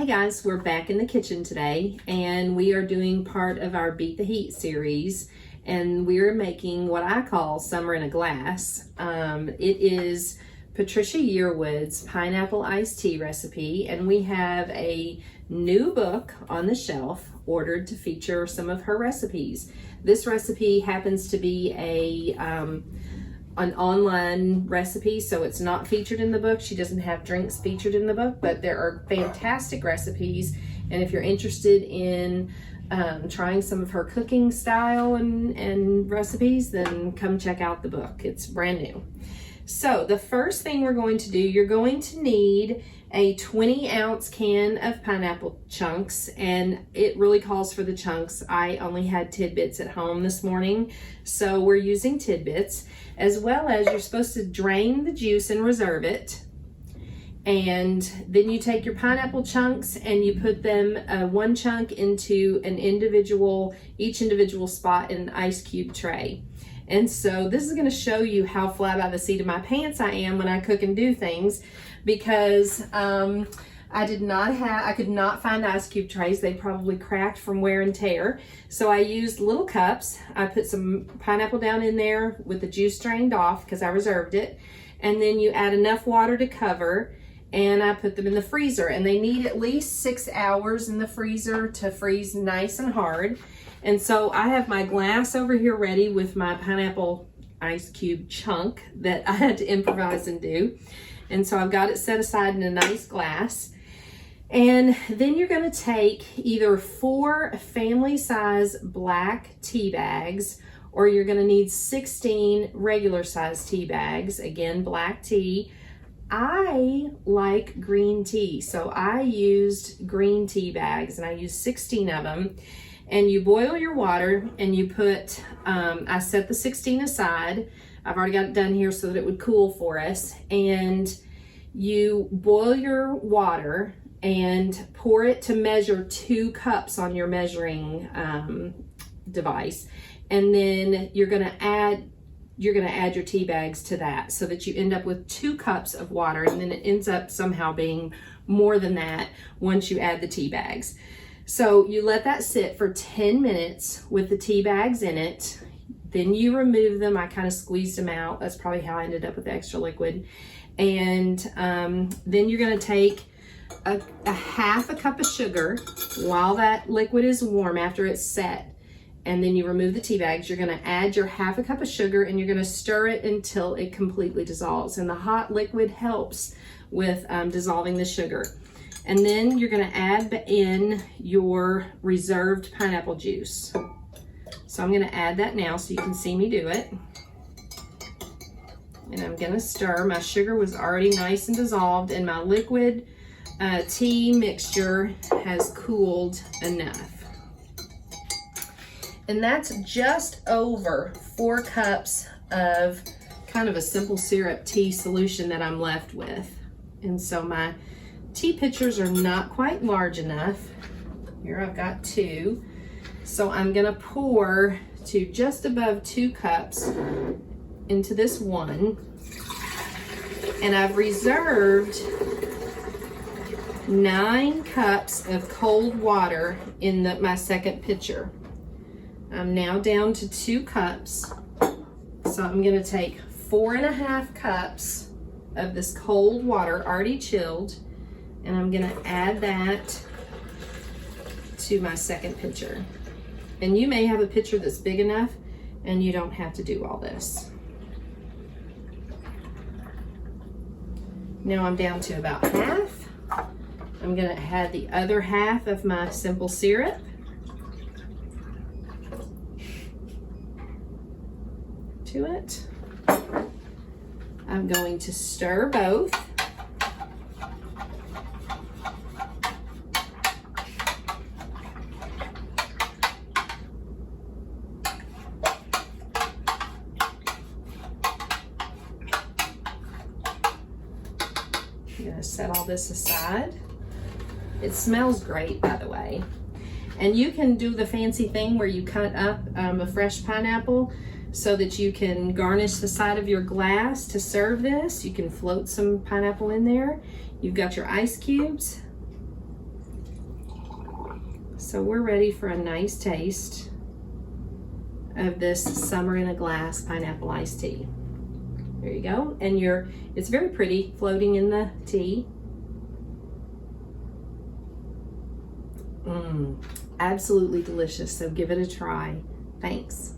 Hey guys, we're back in the kitchen today and we are doing part of our Beat the Heat series, and we're making what I call summer in a glass. It is Trisha Yearwood's pineapple iced tea recipe, and we have a new book on the shelf ordered to feature some of her recipes. This recipe happens to be an online recipe, so it's not featured in the book. She doesn't have drinks featured in the book, but there are fantastic recipes, and if you're interested in trying some of her cooking style and recipes, then come check out the book. It's brand new. So the first thing we're going to do, you're going to need a 20-ounce can of pineapple chunks, and it really calls for the chunks. I only had tidbits at home this morning, so we're using tidbits, as well as you're supposed to drain the juice and reserve it. And then you take your pineapple chunks and you put them one chunk into each individual spot in an ice cube tray. And so this is going to show you how fly by the seat of my pants I am when I cook and do things, because I could not find ice cube trays. They probably cracked from wear and tear. So I used little cups. I put some pineapple down in there with the juice drained off because I reserved it. And then you add enough water to cover, and I put them in the freezer. And they need at least 6 hours in the freezer to freeze nice and hard. And so I have my glass over here ready with my pineapple ice cube chunk that I had to improvise and do. And so I've got it set aside in a nice glass. And then you're going to take either 4 family size black tea bags, or you're going to need 16 regular size tea bags. Again, black tea. I like green tea, so I used green tea bags, and I used 16 of them. And you boil your water, and you put, I set the 16 aside. I've already got it done here so that it would cool for us. And you boil your water and pour it to measure 2 cups on your measuring device. And then you're gonna add your tea bags to that, so that you end up with 2 cups of water, and then it ends up somehow being more than that once you add the tea bags. So you let that sit for 10 minutes with the tea bags in it. Then you remove them. I kind of squeezed them out. That's probably how I ended up with the extra liquid. And then you're going to take a half a cup of sugar while that liquid is warm after it's set. And then you remove the tea bags. You're going to add your half a cup of sugar, and you're going to stir it until it completely dissolves. And the hot liquid helps with dissolving the sugar. And then you're going to add in your reserved pineapple juice. So I'm going to add that now so you can see me do it. And I'm going to stir. My sugar was already nice and dissolved, and my liquid tea mixture has cooled enough. And that's just over 4 cups of kind of a simple syrup tea solution that I'm left with. And so my tea pitchers are not quite large enough. Here I've got 2. So I'm gonna pour to just above 2 cups into this one. And I've reserved 9 cups of cold water in my second pitcher. I'm now down to 2 cups. So I'm gonna take 4.5 cups of this cold water already chilled, and I'm gonna add that to my second pitcher. And you may have a pitcher that's big enough and you don't have to do all this. Now I'm down to about half. I'm gonna add the other half of my simple syrup. To it. I'm going to stir both. I'm going to set all this aside. It smells great, by the way. And you can do the fancy thing where you cut up a fresh pineapple so that you can garnish the side of your glass to serve this. You can float some pineapple in there. You've got your ice cubes. So we're ready for a nice taste of this summer in a glass pineapple iced tea. There you go. And it's very pretty floating in the tea. Absolutely delicious. So give it a try. Thanks.